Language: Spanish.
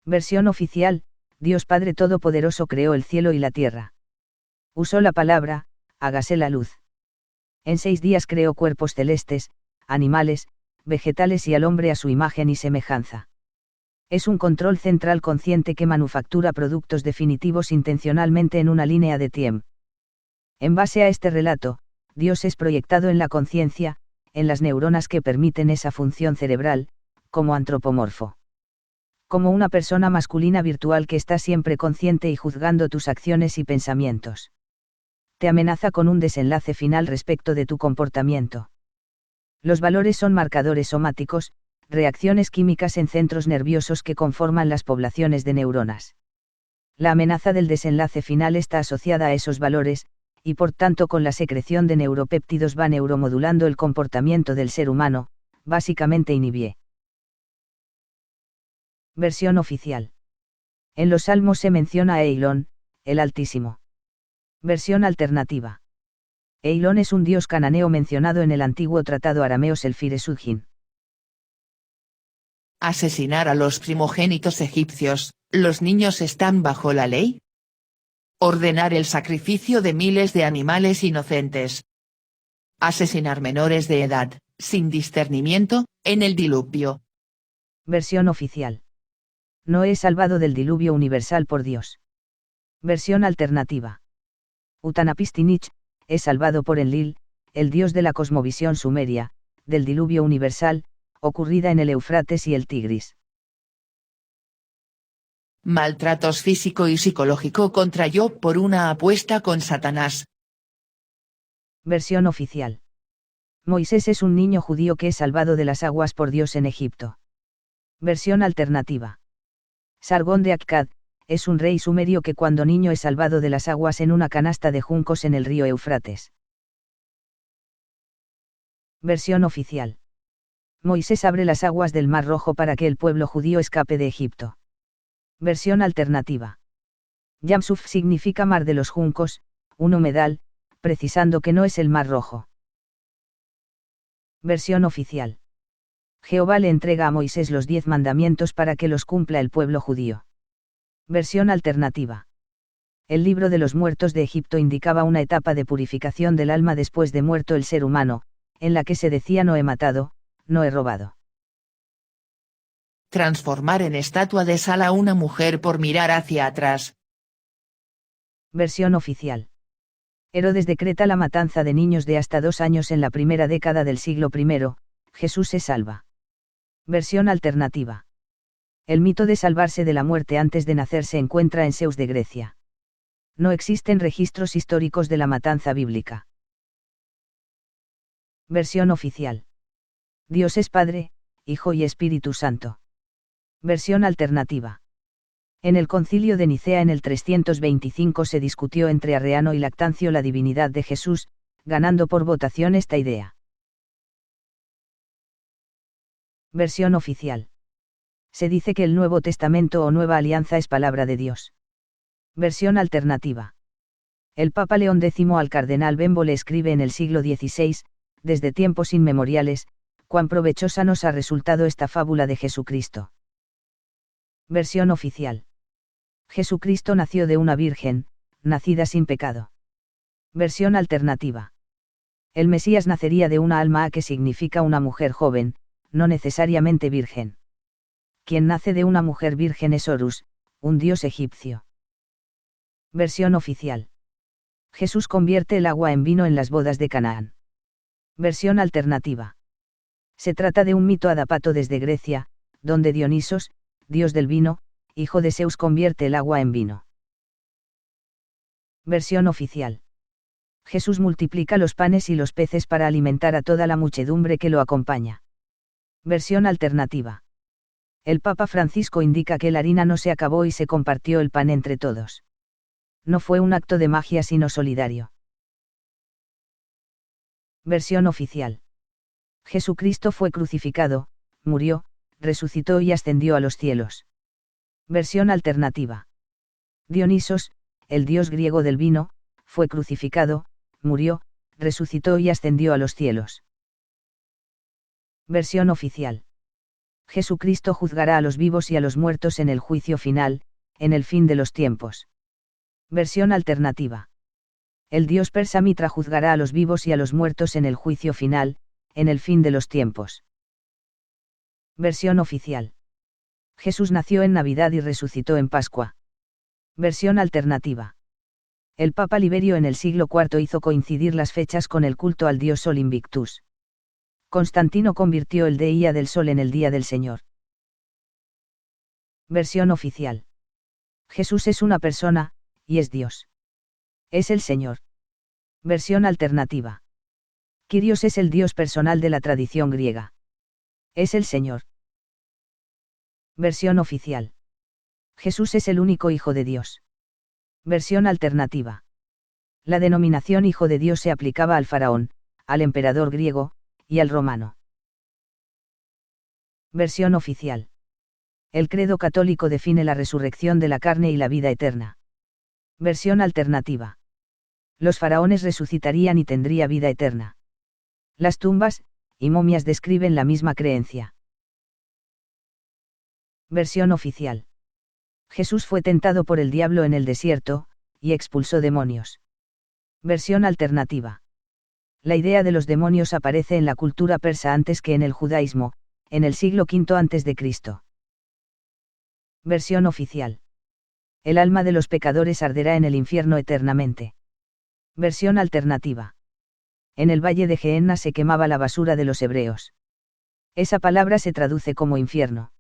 Versión oficial: Dios Padre Todopoderoso creó el cielo y la tierra. Usó la palabra, hágase la luz. En 6 días creó cuerpos celestes, animales, vegetales y al hombre a su imagen y semejanza. Es un control central consciente que manufactura productos definitivos intencionalmente en una línea de tiempo. En base a este relato, Dios es proyectado en la conciencia, en las neuronas que permiten esa función cerebral, como antropomorfo. Como una persona masculina virtual que está siempre consciente y juzgando tus acciones y pensamientos. Te amenaza con un desenlace final respecto de tu comportamiento. Los valores son marcadores somáticos, reacciones químicas en centros nerviosos que conforman las poblaciones de neuronas. La amenaza del desenlace final está asociada a esos valores, y por tanto con la secreción de neuropéptidos va neuromodulando el comportamiento del ser humano, básicamente inhibie. Versión oficial. En los Salmos se menciona a Eilón, el Altísimo. Versión alternativa. Eilón es un dios cananeo mencionado en el antiguo tratado arameo Selfire-Sudjin. Asesinar a los primogénitos egipcios, ¿los niños están bajo la ley? Ordenar el sacrificio de miles de animales inocentes. Asesinar menores de edad, sin discernimiento, en el diluvio. Versión oficial. Noé es salvado del diluvio universal por Dios. Versión alternativa. Utnapishtim es salvado por Enlil, el dios de la cosmovisión sumeria, del diluvio universal, ocurrida en el Éufrates y el Tigris. Maltratos físico y psicológico contra Job por una apuesta con Satanás. Versión oficial. Moisés es un niño judío que es salvado de las aguas por Dios en Egipto. Versión alternativa. Sargón de Akkad es un rey sumerio que cuando niño es salvado de las aguas en una canasta de juncos en el río Éufrates. Versión oficial. Moisés abre las aguas del Mar Rojo para que el pueblo judío escape de Egipto. Versión alternativa. Yamsuf significa Mar de los Juncos, un humedal, precisando que no es el Mar Rojo. Versión oficial. Jehová le entrega a Moisés los 10 mandamientos para que los cumpla el pueblo judío. Versión alternativa. El libro de los muertos de Egipto indicaba una etapa de purificación del alma después de muerto el ser humano, en la que se decía no he matado, no he robado. Transformar en estatua de sal a una mujer por mirar hacia atrás. Versión oficial. Herodes decreta la matanza de niños de hasta 2 años en la primera década del siglo I, Jesús se salva. Versión alternativa. El mito de salvarse de la muerte antes de nacer se encuentra en Zeus de Grecia. No existen registros históricos de la matanza bíblica. Versión oficial. Dios es Padre, Hijo y Espíritu Santo. Versión alternativa. En el Concilio de Nicea en el 325 se discutió entre Arreano y Lactancio la divinidad de Jesús, ganando por votación esta idea. Versión oficial. Se dice que el Nuevo Testamento o Nueva Alianza es palabra de Dios. Versión alternativa. El Papa León X al cardenal Bembo le escribe en el siglo XVI, desde tiempos inmemoriales, cuán provechosa nos ha resultado esta fábula de Jesucristo. Versión oficial. Jesucristo nació de una virgen, nacida sin pecado. Versión alternativa. El Mesías nacería de una alma que significa una mujer joven, no necesariamente virgen. Quien nace de una mujer virgen es Horus, un dios egipcio. Versión oficial. Jesús convierte el agua en vino en las bodas de Canaán. Versión alternativa. Se trata de un mito adapato desde Grecia, donde Dionisos, dios del vino, hijo de Zeus, convierte el agua en vino. Versión oficial. Jesús multiplica los panes y los peces para alimentar a toda la muchedumbre que lo acompaña. Versión alternativa. El Papa Francisco indica que la harina no se acabó y se compartió el pan entre todos. No fue un acto de magia sino solidario. Versión oficial. Jesucristo fue crucificado, murió, resucitó y ascendió a los cielos. Versión alternativa. Dionisos, el dios griego del vino, fue crucificado, murió, resucitó y ascendió a los cielos. Versión oficial. Jesucristo juzgará a los vivos y a los muertos en el juicio final, en el fin de los tiempos. Versión alternativa. El dios persa Mitra juzgará a los vivos y a los muertos en el juicio final, en el fin de los tiempos. Versión oficial. Jesús nació en Navidad y resucitó en Pascua. Versión alternativa. El Papa Liberio en el siglo IV hizo coincidir las fechas con el culto al dios Sol Invictus. Constantino convirtió el día del Sol en el Día del Señor. Versión oficial. Jesús es una persona, y es Dios. Es el Señor. Versión alternativa. Kyrios es el Dios personal de la tradición griega. Es el Señor. Versión oficial. Jesús es el único Hijo de Dios. Versión alternativa. La denominación Hijo de Dios se aplicaba al faraón, al emperador griego, y al romano. Versión oficial. El credo católico define la resurrección de la carne y la vida eterna. Versión alternativa. Los faraones resucitarían y tendría vida eterna. Las tumbas y momias describen la misma creencia. Versión oficial. Jesús fue tentado por el diablo en el desierto, y expulsó demonios. Versión alternativa. La idea de los demonios aparece en la cultura persa antes que en el judaísmo, en el siglo V a.C. Versión oficial. El alma de los pecadores arderá en el infierno eternamente. Versión alternativa. En el valle de Gehenna se quemaba la basura de los hebreos. Esa palabra se traduce como infierno.